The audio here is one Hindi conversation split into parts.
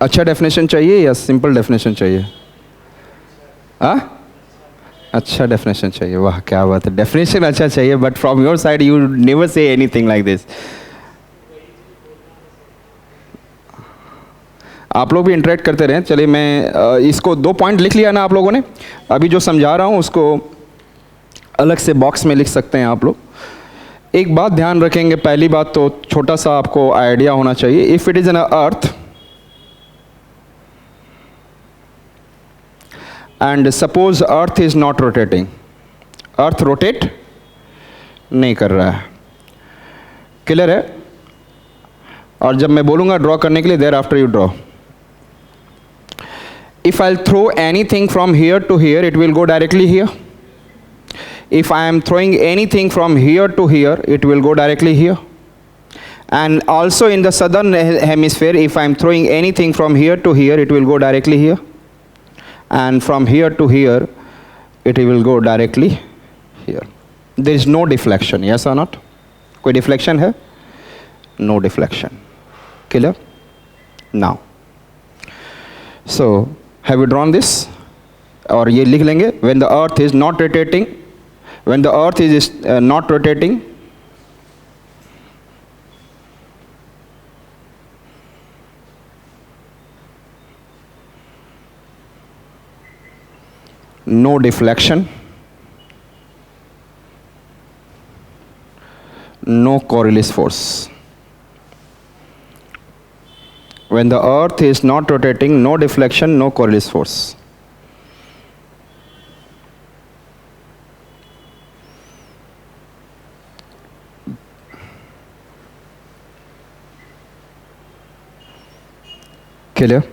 अच्छा डेफिनेशन चाहिए या सिंपल डेफिनेशन चाहिए? हाँ, अच्छा डेफिनेशन चाहिए। वाह क्या बात है, डेफिनेशन अच्छा चाहिए, but from your side you never say anything like this. आप लोग भी इंटरेक्ट करते रहें। चलिए मैं इसको 2 पॉइंट लिख लिया ना आप लोगों ने। अभी जो समझा रहा हूँ उसको अलग से बॉक्स में लिख सकते हैं आप लोग। एक बात ध्यान रखेंगे, पहली बात तो छोटा सा आपको आइडिया होना चाहिए। If it is N earth and suppose earth is not rotating, earth rotate नहीं कर रहा है, क्लियर है? और जब मैं बोलूंगा ड्रॉ करने के लिए, thereafter you draw. If I'll throw anything from here to here, it will go directly here. If I am throwing anything from here to here, it will go directly here. And also in the southern hemisphere, if I am throwing anything from here to here, it will go directly here. And from here to here, it will go directly here. There is no deflection, yes or not? कोई deflection है? No deflection. Clear? Now. So, have you drawn this? और ये लिख लेंगे, when the earth is not rotating, when the earth is not rotating, no deflection, no Coriolis force. When the earth is not rotating, no deflection, no Coriolis force. Clear?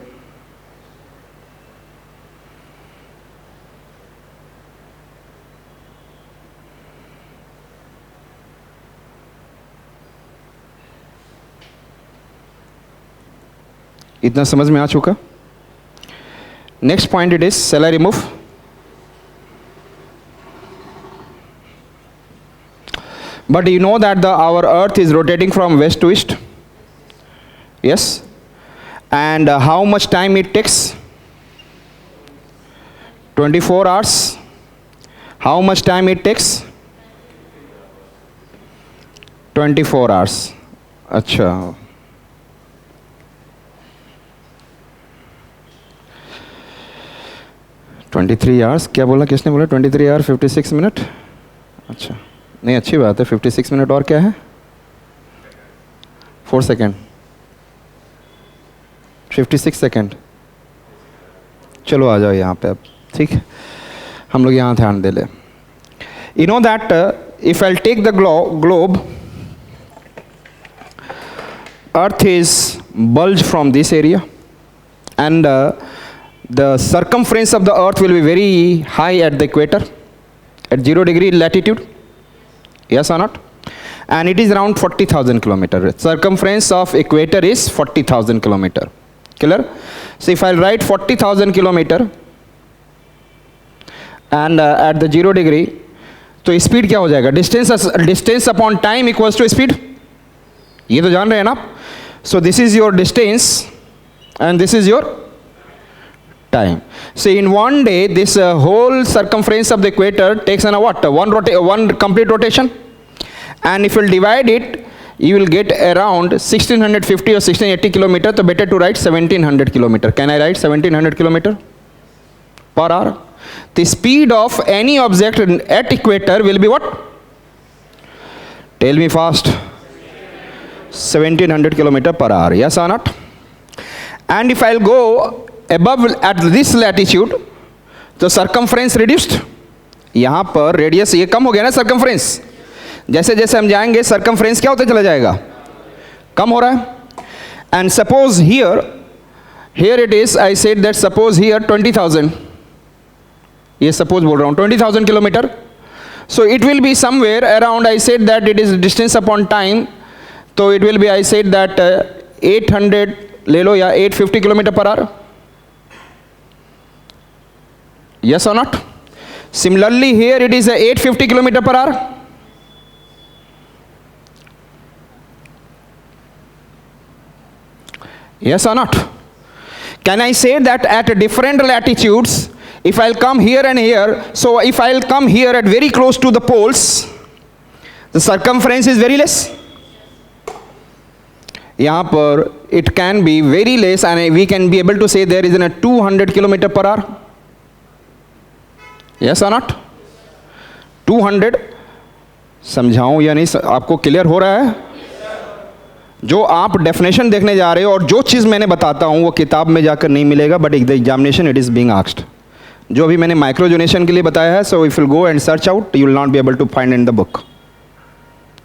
इतना समझ में आ चुका? Next point it is, shall I remove? But you know that our earth is rotating from west to east, yes? And how much time it takes? 24 hours. How much time it takes? 24 hours. अच्छा, 23 आवर्स। क्या बोला, किसने बोला 23 आवर 56 मिनट? अच्छा नहीं, अच्छी बात है। 56 मिनट और क्या है? 4 सेकेंड, 56 सेकेंड। चलो आ जाओ यहाँ पे अब, ठीक है? हम लोग यहाँ ध्यान दे ले। You know that if I take the globe, earth is bulge from this area, and the circumference of the earth will be very high at the equator, at 0 degree latitude, yes or not? And it is around 40,000 kilometer. Circumference of equator is 40,000 kilometer. Clear? So if I'll write 40,000 kilometer and at the 0 degree, तो स्पीड क्या हो जाएगा? Distance upon time equals to speed. ये तो जान रहे हैं ना आप? So this is your distance and this is your time. So in one day, this whole circumference of the equator takes an what? One complete rotation. And if you divide it, you will get around 1650 or 1680 kilometer. So better to write 1700 kilometer. Can I write 1700 kilometer per hour? The speed of any object at equator will be what? Tell me fast. 1700 kilometer per hour. Yes or not? And if I'll go above at this latitude, तो circumference reduced. यहाँ पर रेडियस ये कम हो गया ना, circumference। जैसे जैसे हम जाएंगे circumference क्या होता चला जाएगा? कम हो रहा है। And suppose here it is, I said that suppose here 20,000, ये suppose बोल रहा हूँ 20,000 kilometer. So it will be somewhere around, I said that it is distance upon time, तो it will be, I said that 800 ले लो या 850 kilometre per our. Yes or not? Similarly here it is 850 kilometer per hour. Yes or not? Can I say that at different latitudes, if I'll come here and here, so if I'll come here at very close to the poles, the circumference is very less. यहाँ पर it can be very less and we can be able to say there is a 200 km per hour. Yes or not? 200. समझाऊं या नहीं, आपको क्लियर हो रहा है? जो आप डेफिनेशन देखने जा रहे हो और जो चीज़ मैंने बताता हूँ वो किताब में जाकर नहीं मिलेगा, but the examination it is being asked. जो अभी मैंने माइक्रोजोनेशन के लिए बताया है, so if you go and search out you will not be able to find in the book.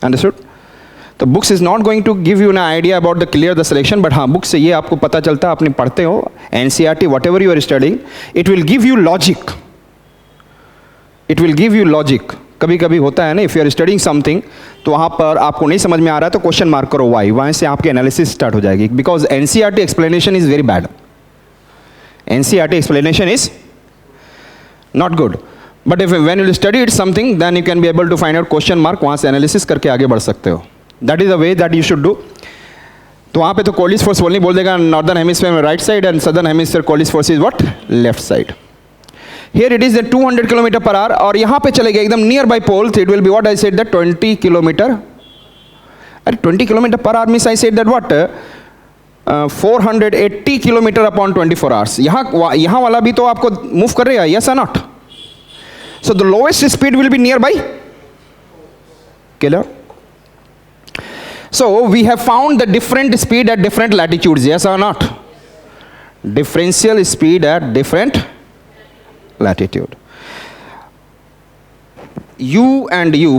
Understood? तो books is not going to give you an idea about the clear the selection, but हाँ बुक से ये आपको पता चलता है, आपने पढ़ते हो NCERT whatever you are studying, it will give you logic. It will give you logic. कभी कभी होता है ना, if you are studying something तो वहाँ पर आपको नहीं समझ में आ रहा है तो क्वेश्चन मार्क करो वाई, वहाँ से आपकी एनालिसिस स्टार्ट हो जाएगी. Because NCERT explanation is very bad. NCERT explanation is not good. But if when you study it something then you can be able to find out question mark, वहाँ से एनालिसिस करके आगे बढ़ सकते हो. That is the way that you should do. तो वहाँ पे तो कोलिस फोर्स ओनली बोल देगा नॉर्दर्न हेमिस्फीयर में right side and southern hemisphere coriolis force is what, left side. Here it is at 200 km per hour और यहाँ पे चले गए एकदम nearby pole, it will be what I said that 20 km. At 20 km per hour means I said that what 480 km upon 24 hours. यहाँ वाला भी तो आपको मूव कर रहा है, yes or not? So the lowest speed will be nearby. Clear? So we have found the different speed at different latitudes, yes or not? Differential speed at different latitude. You and you,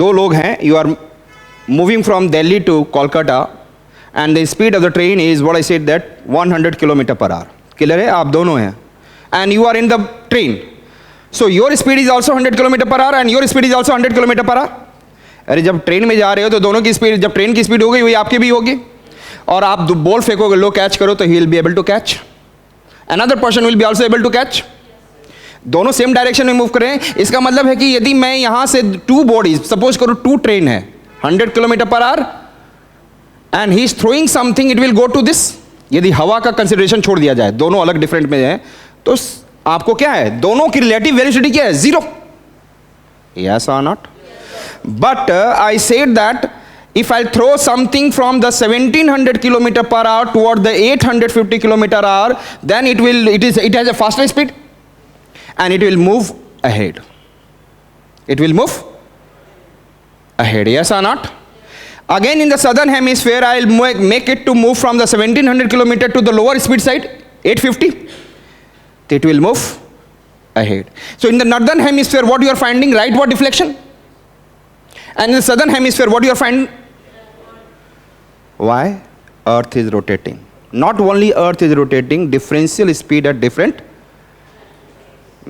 दो लोग हैं, you are moving from Delhi to Kolkata and the speed of the train is what I said that 100 km per hour. Clear है? आप दोनों हैं and you are in the train. So your speed is also 100 km per hour and your speed is also 100 km per hour. अरे जब ट्रेन में जा रहे हो तो दोनों की स्पीड, जब ट्रेन की स्पीड होगी वही आपकी भी होगी. और आप बॉल फेंकोगे, लो कैच करो तो he will be able to catch. Another person will be also able to catch. दोनों सेम डायरेक्शन में मूव करें. इसका मतलब है कि यदि मैं यहां से टू बॉडीज, सपोज करो टू ट्रेन है 100 km per hour and he is throwing something, it will go to this. यदि हवा का कंसिडरेशन छोड़ दिया जाए, दोनों अलग डिफरेंट में है, तो आपको क्या है, दोनों की रिलेटिव वेलोसिटी क्या है, 0. यस और not? But I said that if I'll throw something from the 1700 km per hour toward the 850 km per hour, then it has a faster speed and it will move ahead. It will move ahead, yes or not? Again in the southern hemisphere, I'll make it to move from the 1700 km to the lower speed side, 850. It will move ahead. So in the northern hemisphere, what you are finding? Rightward deflection. And in the southern hemisphere, what you are finding? Why? Earth is rotating. Not only Earth is rotating, differential speed at different.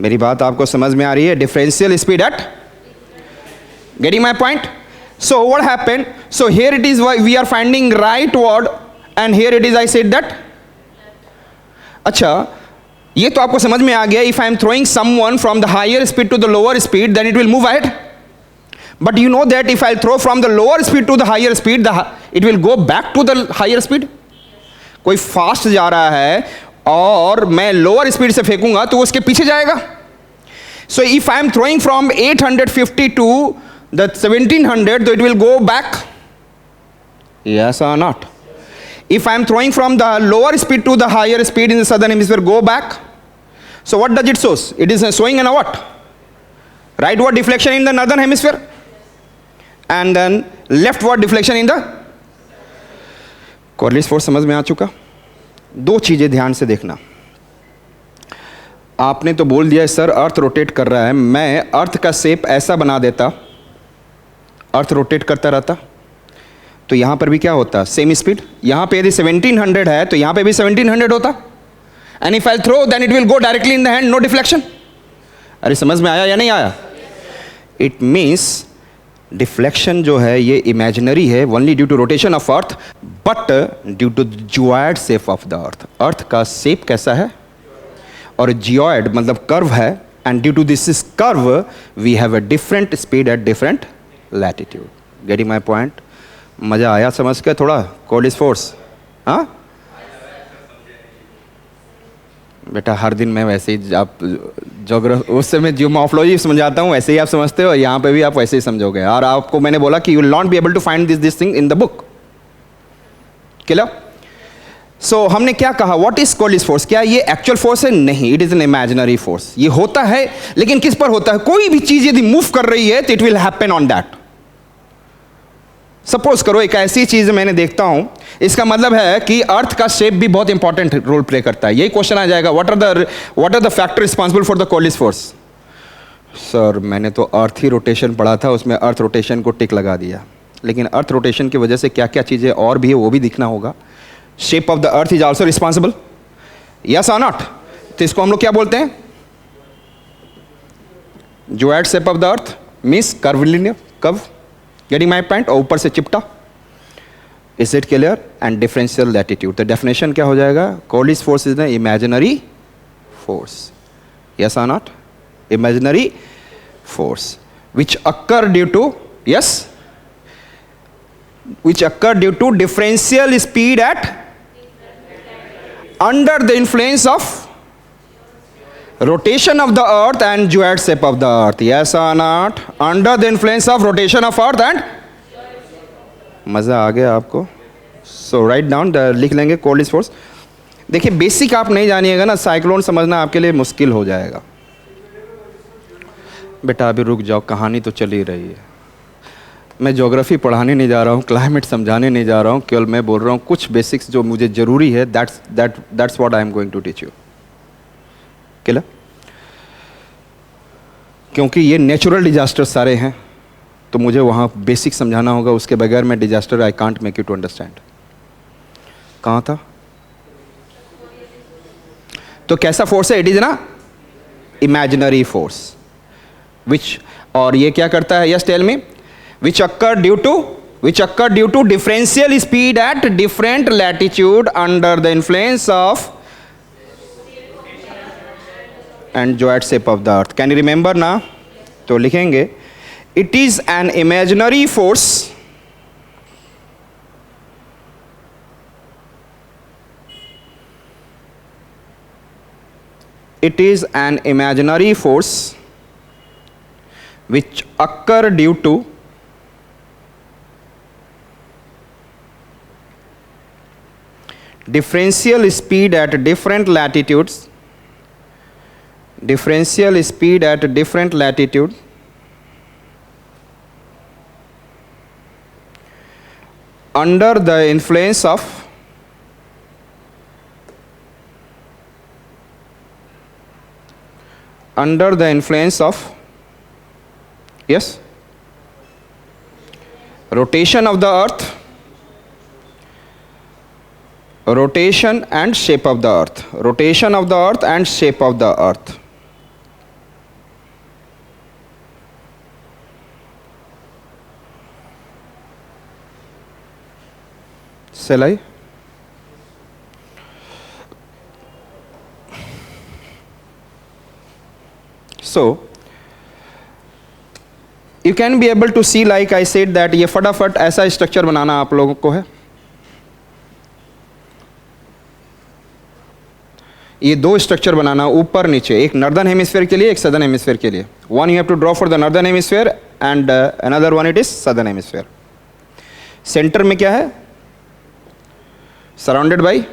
मेरी बात आपको समझ में आ रही है? Differential speed at. Getting my point? So what happened? So here it is, we are finding rightward, and here it is, I said that. अच्छा, ये तो आपको समझ में आ गया. If I am throwing someone from the higher speed to the lower speed, then it will move ahead. But you know that if I throw from the lower speed to the higher speed, it will go back to the higher speed. कोई फास्ट जा रहा है और मैं लोअर स्पीड से फेंकूंगा तो उसके पीछे जाएगा. So if I am throwing from 850 to the 1700, so it will go back. Yes or not? If I am throwing from the lower speed to the higher speed in the southern hemisphere, go back. So what does it show? It is showing in a what? Rightward deflection in the northern hemisphere, and then leftward deflection in the. Coriolis force समझ में आ चुका? दो चीजें ध्यान से देखना. आपने तो बोल दिया सर अर्थ रोटेट कर रहा है, मैं अर्थ का शेप ऐसा बना देता, अर्थ रोटेट करता रहता, तो यहां पर भी क्या होता, सेम स्पीड. यहां पे यदि 1700 है तो यहां पे भी 1700 होता. And if I throw then it will go directly in the hand, no deflection. अरे समझ में आया या नहीं आया? इट मीन्स डिफ्लेक्शन जो है ये इमेजिनरी है, only due to rotation of earth, but due to geoid shape of the earth. Earth का शेप कैसा है, और जियोइड मतलब कर्व है, and due to this curve we have a different speed at different latitude. Getting my point? मजा आया समझ के थोड़ा? कॉर्लिस फोर्स, हाँ बेटा हर दिन मैं वैसे ही, आप जोग्राफी उस समय जो मॉर्फोलॉजी समझाता हूँ वैसे ही आप समझते हो, यहाँ पे भी आप वैसे ही समझोगे। और आपको मैंने बोला कि you will not be able to find this thing in the book. Clear? So हमने क्या कहा, what is coriolis force? क्या ये एक्चुअल फोर्स है? नहीं, it is an imaginary force. ये होता है, लेकिन किस पर होता है? कोई भी चीज यदि मूव कर रही है तो it will happen on that. Suppose करो एक ऐसी चीज मैंने देखता हूं, इसका मतलब है कि अर्थ का शेप भी बहुत इंपॉर्टेंट रोल प्ले करता है। यही क्वेश्चन आ जाएगा, what are the factor responsible for the cold force? Sir मैंने तो अर्थ ही रोटेशन पढ़ा था, उसमें अर्थ रोटेशन को टिक लगा दिया, लेकिन अर्थ रोटेशन की वजह से क्या क्या चीजें और भी है वो भी दिखना होगा। Shape of the earth is also responsible, yes और नॉट? तो इसको हम लोग क्या बोलते हैं? Geoid shape of the earth means curvilinear, curve, getting my point? और ऊपर से चिपटा। Is it clear? And differential latitude, तो डेफिनेशन क्या हो जाएगा? Called force is the imaginary force, yes और not? Imaginary force which occur due to, yes, which occur due to differential speed at under the influence of rotation of the earth and geoid shape of the earth, yes or not? Under the influence of rotation of earth and मजा आ गया आपको? सो राइट डाउन, लिख लेंगे कोल्ड इज फोर्स। देखिए बेसिक आप नहीं जानिएगा ना, साइक्लोन समझना आपके लिए मुश्किल हो जाएगा। बेटा अभी रुक जाओ, कहानी तो चल ही रही है। मैं ज्योग्राफी पढ़ाने नहीं जा रहा हूँ, क्लाइमेट समझाने नहीं जा रहा हूँ, केवल मैं बोल रहा हूँ कुछ बेसिक्स जो मुझे ज़रूरी है, that's what I am going to teach you. Clear? क्योंकि ये नेचुरल डिजास्टर सारे हैं, तो मुझे वहाँ बेसिक समझाना होगा, उसके बगैर मैं disaster I can't make you to understand. कहाँ था? तो कैसा फोर्स है? इट इज ना इमेजिनरी फोर्स विच, और ये क्या करता है? Yes tell me. which occur due to differential speed at different latitude under the influence of and geoid shape of the earth. Can you remember ना? तो लिखेंगे it is an imaginary force which occur due to differential speed at different latitudes under the influence of yes, rotation of the earth, rotation and shape of the earth, rotation of the earth and shape of the earth. Shall I? So you can be able to see, like I said, that ये फटाफट ऐसा स्ट्रक्चर बनाना आप लोगों को है। ये दो स्ट्रक्चर बनाना ऊपर नीचे, एक नॉर्दर्न हेमिस्फीयर के लिए, एक सदर्न हेमिस्फीयर के लिए। One you have to draw for the northern hemisphere and another one it is southern hemisphere. Centre में क्या है? Surrounded by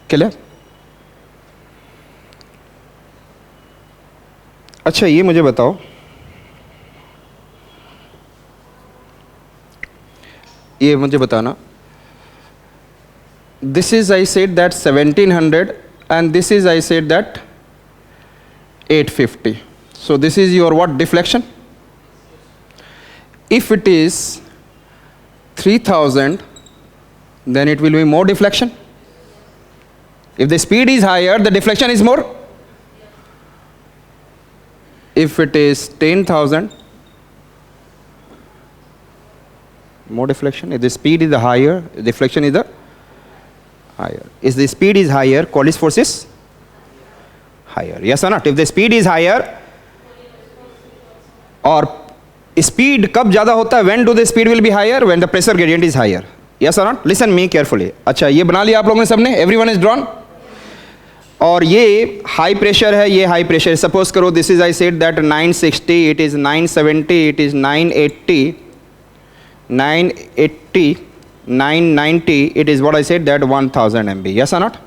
clear? अच्छा ये मुझे बताओ, ये मुझे बताना, this is I said that 1700 and this is I said that 850. So this is your what? Deflection. If it is 3000, then it will be more deflection. If the speed is higher, the deflection is more. If it is 10,000, more deflection. If the speed is higher, deflection is the higher. If the speed is higher, Coriolis force is higher. Yes or not? If the speed is higher, or speed कब ज़्यादा होता है? When do the speed will be higher? When the pressure gradient is higher. Yes और नॉट? Listen me carefully. अच्छा, ये बना लिया आप लोगों ने सबने? Everyone is drawn. और ये हाई प्रेशर है, ये हाई प्रेशर है. सपोज करो this is, I said that 960, it is 970, it is 980, 980, 990, it is what I said that 1000 MB. Yes or not?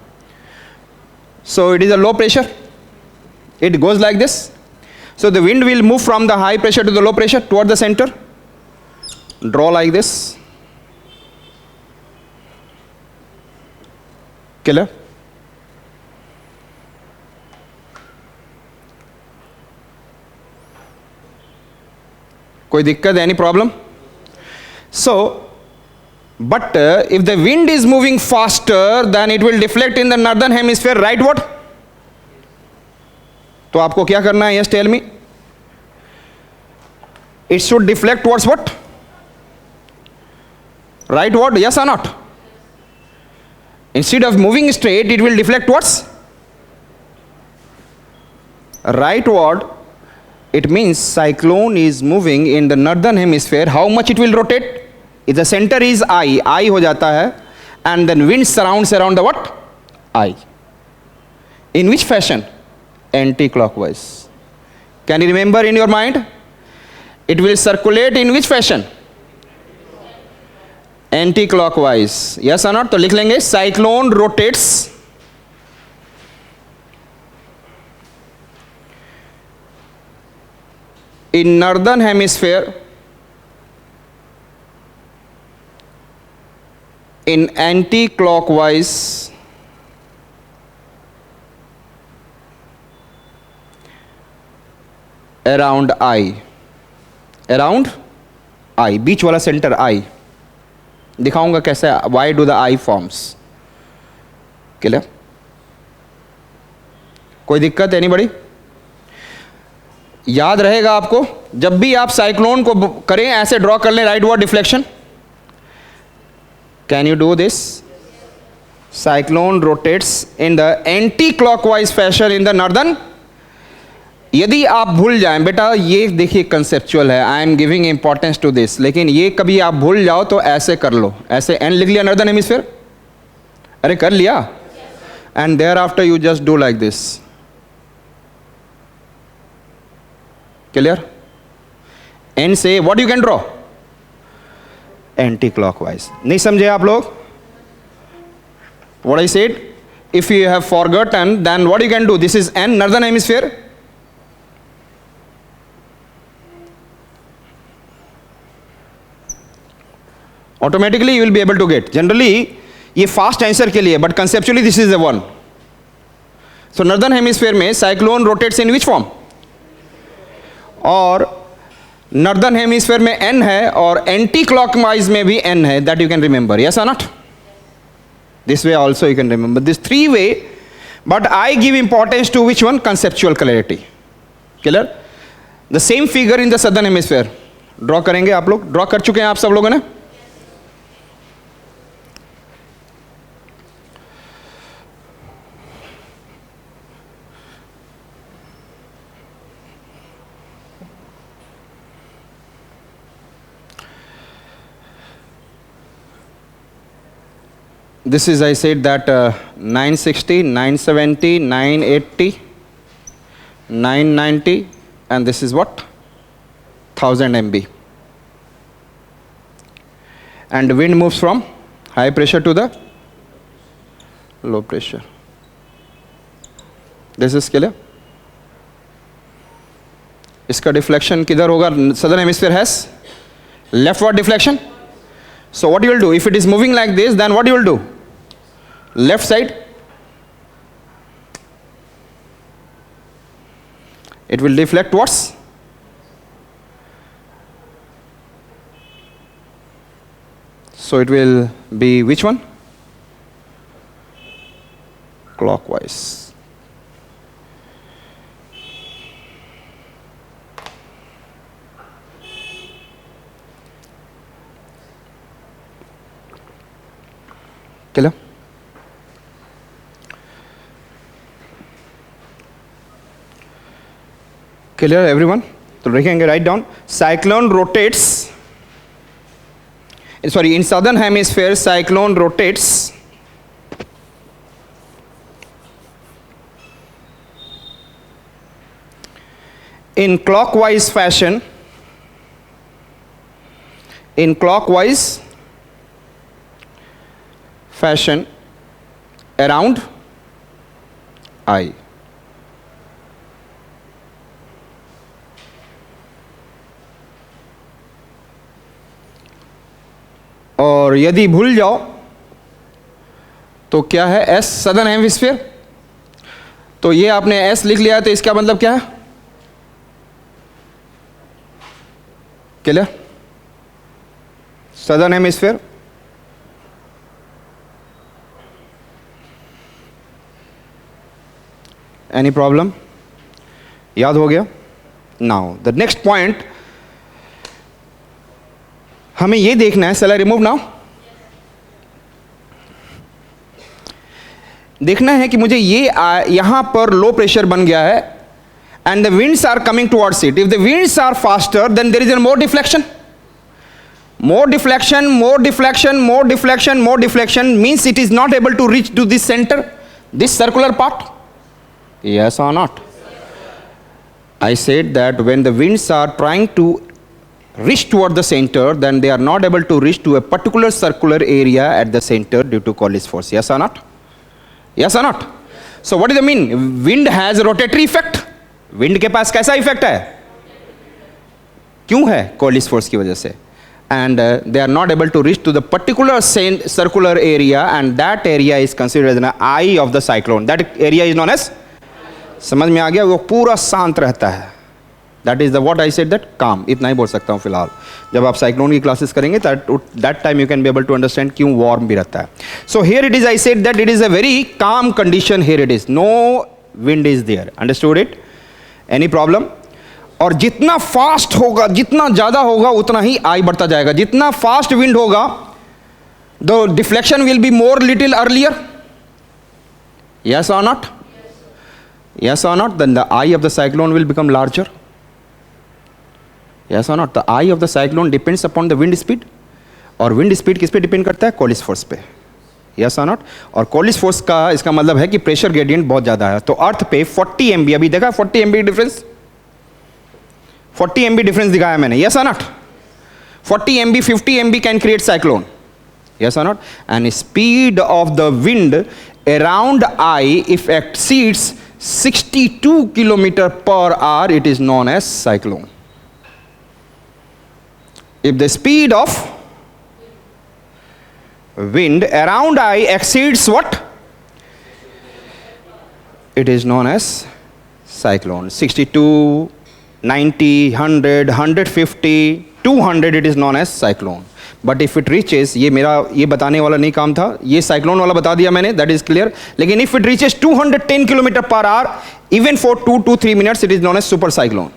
So it is a low pressure. It goes like this. So the wind will move from the high pressure to the low pressure toward the center. Draw like this. Clear? कोई दिक्कत? Any problem? So, but if the wind is moving faster, then it will deflect in the northern hemisphere, right? What? तो आपको क्या करना है? Yes, tell me. It should deflect towards what? Right? What? Yes or not? Instead of moving straight, it will deflect towards right. What? It means cyclone is moving in the northern hemisphere. How much it will rotate? If the center is I हो जाता है, and then wind surrounds around the what? I. In which fashion? Anti-clockwise. Can you remember in your mind? It will circulate in which fashion? Anti-clockwise. Yes or not? तो लिख लेंगे cyclone rotates in northern hemisphere in anti-clockwise around I. Around I. बीच वाला सेंटर I. दिखाऊंगा कैसे. Why do the I forms? Clear? कोई दिक्कत? एनीबॉडी? याद रहेगा आपको, जब भी आप साइक्लोन को करें ऐसे ड्रॉ कर लें rightward deflection. Can you do this? Cyclone rotates in the anti-clockwise fashion in the northern. यदि आप भूल जाएं, बेटा ये देखिए कंसेप्चुअल है, I am giving importance to this, लेकिन ये कभी आप भूल जाओ तो ऐसे कर लो, ऐसे एन लिख लिया नॉर्दर्न हेमिस्फीयर. अरे कर लिया. And thereafter you just do like this. Clear? And say what you can draw? Anti clockwise. नहीं समझे आप लोग? What I said, if you have forgotten, then what you can do? This is N, northern hemisphere. Automatically you will be able to get. Generally ये fast answer के लिए, but conceptually this is the one. So northern hemisphere में cyclone rotates in which form? और northern hemisphere में N है और anti clockwise में भी N है. That you can remember. Yes or not? This way also you can remember. This three way, but I give importance to which one? Conceptual clarity. Clear? The same figure in the southern hemisphere. Draw करेंगे आप लोग? Draw कर चुके हैं आप सब लोगों ने? This is, I said that 960, 970, 980, 990, and this is what? 1000 MB. And the wind moves from high pressure to the low pressure. This is clear? इसका deflection किधर होगा? Southern hemisphere has leftward deflection. So what you will do? If it is moving like this, then what you will do? Left side, it will deflect towards so it will be which one? Clockwise. Clear? Clear everyone? तो लिखेंगे, write down, cyclone rotates, sorry, in southern hemisphere cyclone rotates in clockwise fashion, in clockwise fashion around I. और यदि भूल जाओ तो क्या है, एस सदर्न हेमिस्फीयर, तो ये आपने एस लिख लिया, तो इसका मतलब क्या है, clear, southern hemisphere, any problem, याद हो गया। नाउ द नेक्स्ट पॉइंट हमें ये देखना है, शैल आई रिमूव नाउ, देखना है कि मुझे ये यहां पर लो प्रेशर बन गया है and the winds are coming towards it. If the winds are faster, then there is a more deflection. More deflection, more deflection, more deflection, more deflection means it is not able to reach to this center, this circular part. Yes or not? I said that when the winds are trying to reach toward the center, then they are not able to reach to a particular circular area at the center due to Coriolis force. Yes or not? Yes or not? So what does it mean? Wind has a rotatory effect. Wind के पास कैसा इफेक्ट है, क्यों है, कोलिस फोर्स की वजह से, and they are not able to reach to the particular circular area, and that area is considered as an eye of the cyclone, that area is known as, समझ में आ गया, वो पूरा शांत रहता है, that is the what I said, that calm, इतना ही बोल सकता हूँ फिलहाल। जब आप साइक्लोन की क्लासेस करेंगे that time you can be able to understand क्यों वार्म भी रहता है। So here it is, I said that it is a very calm condition, here it is, no wind is there, understood it, any problem. और जितना फास्ट होगा, जितना ज्यादा होगा, उतना ही आई बढ़ता जाएगा, जितना फास्ट विंड होगा the deflection will be more little earlier, yes और नॉट, यस और not, then the eye of the cyclone will become larger, yes और not, the eye of the cyclone depends upon the wind speed, और विंड स्पीड किस पे डिपेंड करता है, कोलिस फोर्स पे, यस और नॉट, और कोलिस फोर्स का इसका मतलब है कि प्रेशर ग्रेडियंट बहुत ज्यादा है, तो अर्थ पे 40 MB, अभी देखा 40 MB डिफरेंस, 40 MB डिफरेंस दिखाया मैंने, यस और not, 40 MB 50 MB can create cyclone, yes और not, and speed of the wind around eye if exceeds 62 kilometre per hour, it is known as cyclone. If the speed of wind around I exceeds what? It is known as cyclone. 62, 90, 100, 150, 200, it is known as cyclone. But if it reaches, ये मेरा ये बताने वाला नहीं काम था, ये साइक्लोन वाला बता दिया मैंने, that is clear. लेकिन if it reaches 210 kilometre per our, even for 2 to 3 minutes, it is known as super cyclone.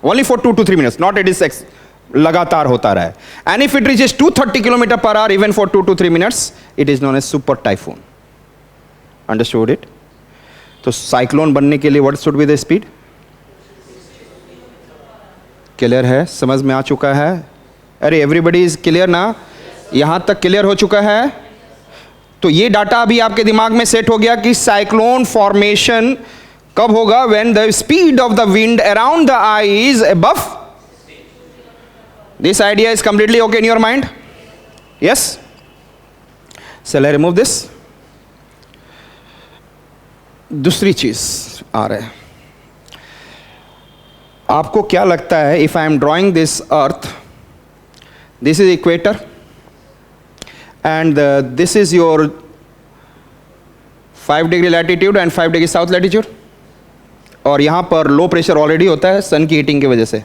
Only for 2 to 3 minutes, not it is लगातार होता रहा है, and if it reaches 230 kilometre per hour even for 2 to 3 minutes, it is known as super typhoon, understood it. तो साइक्लोन बनने के लिए what should be the speed, clear है, समझ में आ चुका है, अरे एवरीबडी इज क्लियर ना, यहां तक क्लियर हो चुका है। तो ये डाटा अभी आपके दिमाग में सेट हो गया कि साइक्लोन फॉर्मेशन कब होगा, when the speed of the wind around the I is above, this idea is completely okay in your mind, yes? Shall I remove this? दूसरी चीज आ रहा है, आपको क्या लगता है, if I am drawing this earth, this is equator and this is your 5 degree latitude and 5 degree south latitude, और यहां पर लो प्रेशर ऑलरेडी होता है सन की हीटिंग की वजह से,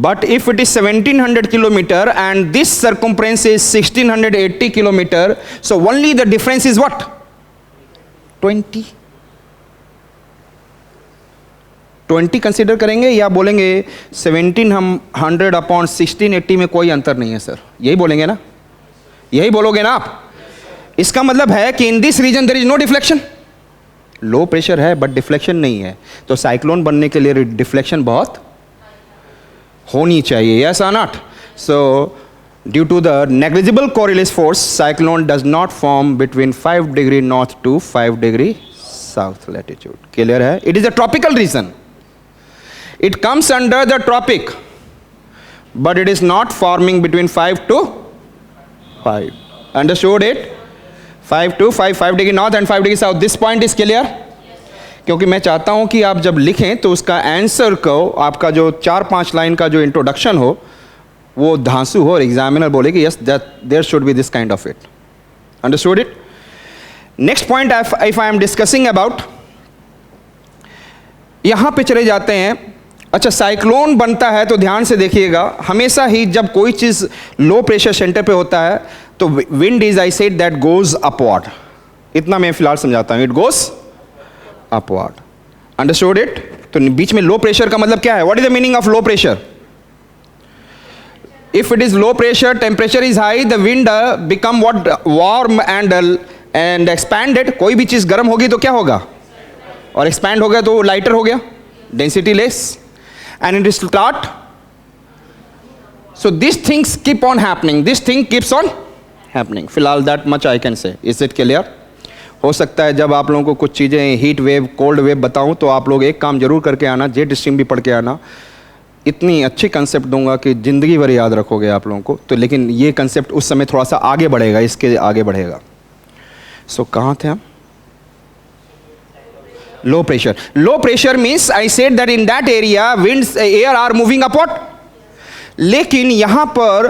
but if it is 1700 kilometer and this circumference is 1680 kilometer, so only the difference is what, 20 consider करेंगे या बोलेंगे 1700 अपॉन 1680 में कोई अंतर नहीं है सर, यही बोलेंगे ना, यही बोलोगे ना आप। इसका मतलब है कि in this region there is no deflection, low pressure है बट डिफ्लेक्शन नहीं है, तो साइक्लोन बनने के लिए डिफ्लेक्शन बहुत होनी चाहिए, यस और not? So due to the negligible Coriolis force, cyclone does not form between 5 degree north to 5 degree south latitude. Clear है? It is a tropical region, it comes under the tropic, but it is not forming between 5 to 5. Understood it? 5 to 5 degree north and 5 degree south. This point is clear? क्योंकि मैं चाहता हूं कि आप जब लिखें तो उसका आंसर को, आपका जो 4-5 लाइन का जो इंट्रोडक्शन हो वो धांसू हो और एग्जामिनर बोले कि yes that there should be this kind of it. Understood it? Next point if I am discussing about, यहां पे चले जाते हैं। अच्छा, साइक्लोन बनता है तो ध्यान से देखिएगा, हमेशा ही जब कोई चीज़ लो प्रेशर सेंटर पे होता है तो wind is, I said that goes upward. इतना मैं फिलहाल समझाता हूं, it goes upward. Understood it? तो बीच में लो प्रेशर का मतलब क्या है? What is the meaning of low pressure? If it is low pressure, temperature is high, the wind become what? Warm and expanded. कोई भी चीज़ गर्म होगी तो क्या होगा? और एक्सपैंड हो गया तो लाइटर हो गया, density less, and it will start. So these things keep on happening, this thing keeps on happening. फिलहाल that much I can say. Is it clear? हो सकता है जब आप लोगों को कुछ चीज़ें हीट वेव, कोल्ड वेव बताऊं तो आप लोग एक काम जरूर करके आना, जेट स्ट्रीम भी पढ़ के आना। इतनी अच्छी कंसेप्ट दूंगा कि ज़िंदगी भर याद रखोगे आप लोगों को। तो लेकिन ये कंसेप्ट उस समय थोड़ा सा आगे बढ़ेगा, इसके आगे बढ़ेगा। सो कहाँ थे हम? Low pressure. Low pressure means I said that in that area winds, air are moving upward. लेकिन यहाँ पर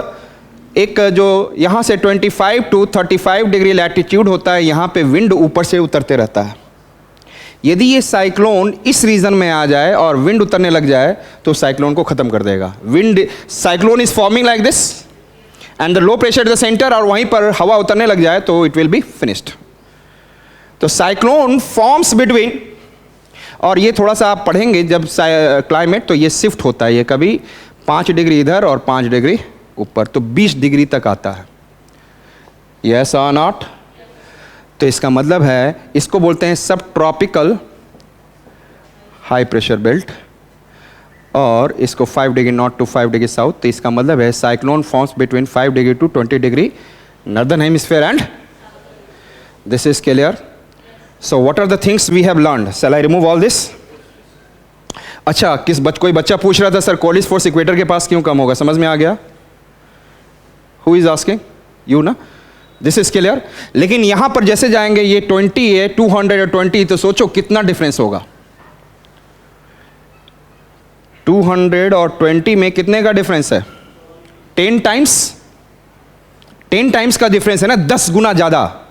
एक जो यहाँ से 25 to 35 डिग्री लैटिट्यूड होता है, यहाँ पे विंड ऊपर से उतरते रहता है। यदि ये साइक्लोन इस रीजन में आ जाए और विंड उतरने लग जाए तो साइक्लोन को खत्म कर देगा। Wind, cyclone is forming like this and the low pressure the centre, और वहीं पर हवा उतरने लग जाए तो इट विल बी फिनिश्ड। तो साइक्लोन फॉर्म्स बिटवीन, और ये थोड़ा सा आप पढ़ेंगे जब क्लाइमेट, तो ये शिफ्ट होता है, ये कभी 5 डिग्री इधर और 5 डिग्री ऊपर, तो 20 डिग्री तक आता है। यस और नॉट? तो इसका मतलब है, इसको बोलते हैं सब ट्रॉपिकल हाई प्रेशर बेल्ट, और इसको 5 degree north to 5 degree south. तो इसका मतलब है cyclone forms between 5 degree to 20 degree northern hemisphere and this is clear. So what are the things we have learned? Shall I remove all this? अच्छा, कोई बच्चा पूछ रहा था सर कोलिस फोर्स इक्वेटर के पास क्यों कम होगा? समझ में आ गया? Who is asking? You ना? This is clear? लेकिन यहां पर जैसे जाएंगे, ये 20 है, 200 और 20, तो सोचो कितना डिफरेंस होगा। 200 और 20 में कितने का डिफरेंस है? 10 टाइम्स का डिफरेंस है ना, 10 गुना ज्यादा।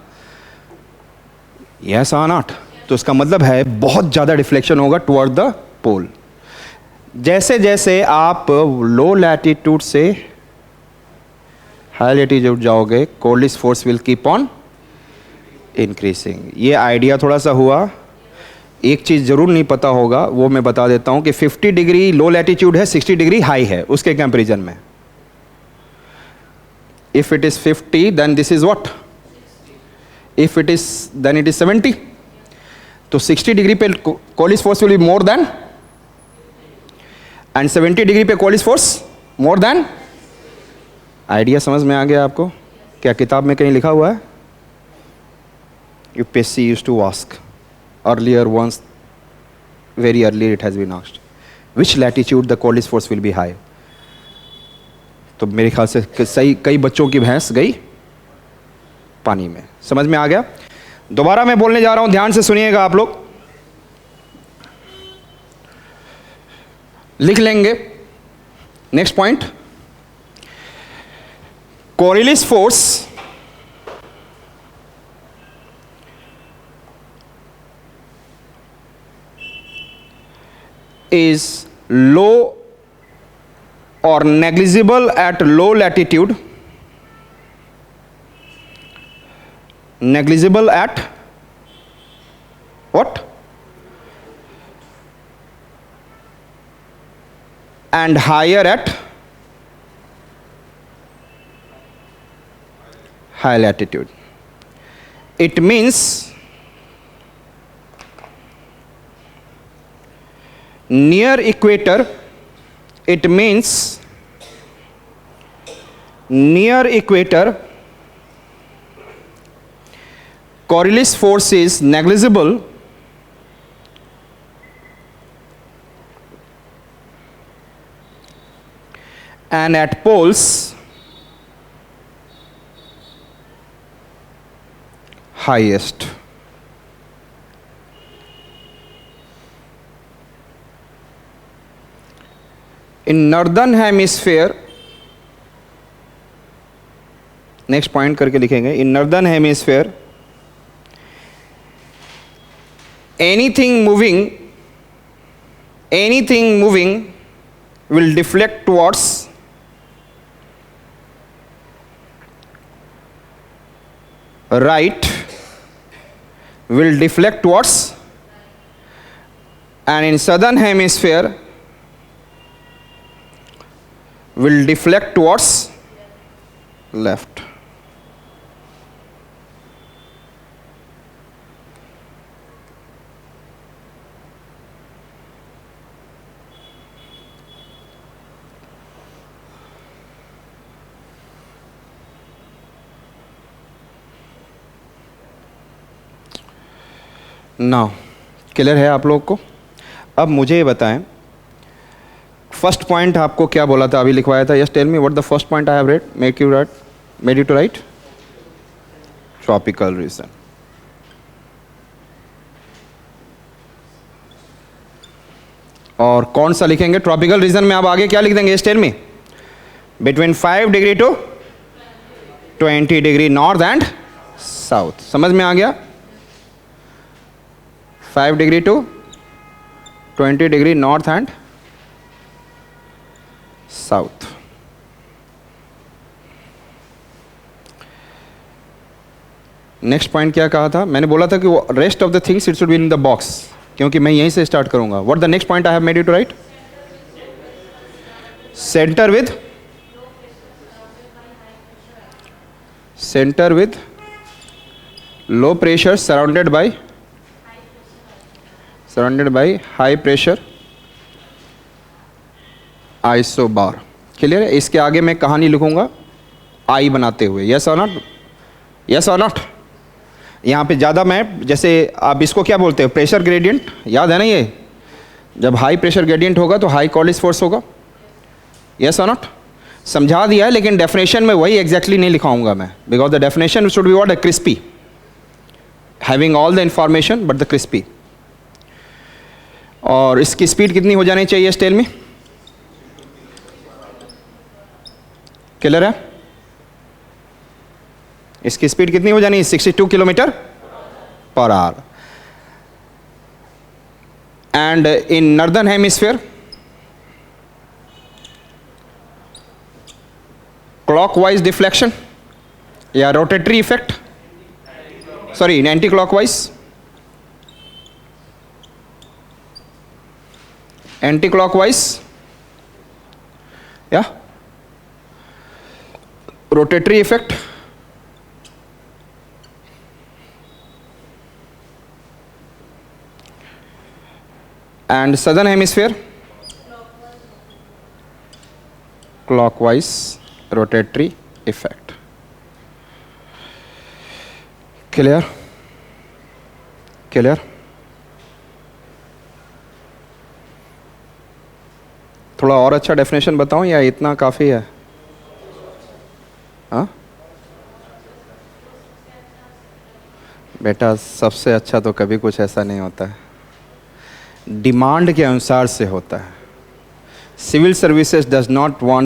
यस और नॉट? तो इसका मतलब है बहुत ज़्यादा डिफ्लेक्शन होगा टुवर्ड द पोल। जैसे जैसे आप लो लैटिट्यूड से हाई लैटिट्यूड जाओगे, Coriolis force will keep on increasing. ये आइडिया थोड़ा सा हुआ। एक चीज़ ज़रूर नहीं पता होगा, वो मैं बता देता हूँ कि 50 डिग्री लो लैटिट्यूड है, 60 डिग्री हाई है उसके कंपेरिजन में। If it is 50 then this is what? If it is, then it is 70. तो 60 डिग्री पे Coriolis force will be more than, and 70 degree पे Coriolis force more than. Idea समझ में आ गया आपको? क्या किताब में कहीं लिखा हुआ है? UPSC used to ask earlier once, very early it has been asked, which latitude the Coriolis force will be high. तो मेरे ख्याल से सही, कई बच्चों की भैंस गई पानी में। समझ में आ गया? दोबारा मैं बोलने जा रहा हूं, ध्यान से सुनिएगा आप लोग, लिख लेंगे। Next point, Coriolis force is low or negligible at low latitude, negligible at what? And higher at high latitude. It means near equator, it means near equator Coriolis force is negligible, and at poles highest. In northern hemisphere, next point करके लिखेंगे, in northern hemisphere anything moving will deflect towards right, will deflect towards, and in southern hemisphere will deflect towards left. Now clear है आप लोग को? अब मुझे ये बताएं, फर्स्ट पॉइंट आपको क्या बोला था, अभी लिखवाया था? Yes tell me what the first point I have read, made you to write tropical region. और कौन सा लिखेंगे ट्रॉपिकल रीजन में? आप आगे क्या लिख देंगे? Yes tell me. Between 5 degree to 20 degree north and south. समझ में आ गया? 5 degree to 20 degree north and south. Next point क्या कहा था? मैंने बोला था कि वो rest of the things it should be in the box, क्योंकि मैं यहीं से स्टार्ट करूंगा. What the next point I have made you to write? Centre with low pressure surrounded by high pressure isobar. Clear है? इसके आगे मैं कहानी लिखूंगा आई बनाते हुए. यस और नॉट? यस और नॉट? यहाँ पे ज़्यादा मैं, जैसे आप इसको क्या बोलते हो, प्रेशर ग्रेडियंट, याद है ना? ये जब हाई प्रेशर ग्रेडियंट होगा तो हाई कॉलिस फोर्स होगा. यस और नॉट? समझा दिया है, लेकिन डेफिनेशन में वही एग्जैक्टली नहीं लिखाऊंगा मैं, because the definition should be what? A crispy, having all the information but the crispy. और इसकी स्पीड कितनी हो जानी चाहिए? स्टेल में क्लियर है? इसकी स्पीड कितनी हो जानी है? 62 kilometre per hour. And in northern hemisphere clockwise deflection या rotatory effect, sorry anti clockwise, anti-clockwise, yeah, rotatory effect, and southern hemisphere clockwise rotatory effect. Clear? थोड़ा और अच्छा डेफिनेशन बताऊं या इतना काफ़ी है? हाँ बेटा, सबसे अच्छा तो कभी कुछ ऐसा नहीं होता है, डिमांड के अनुसार से होता है. Civil services does not want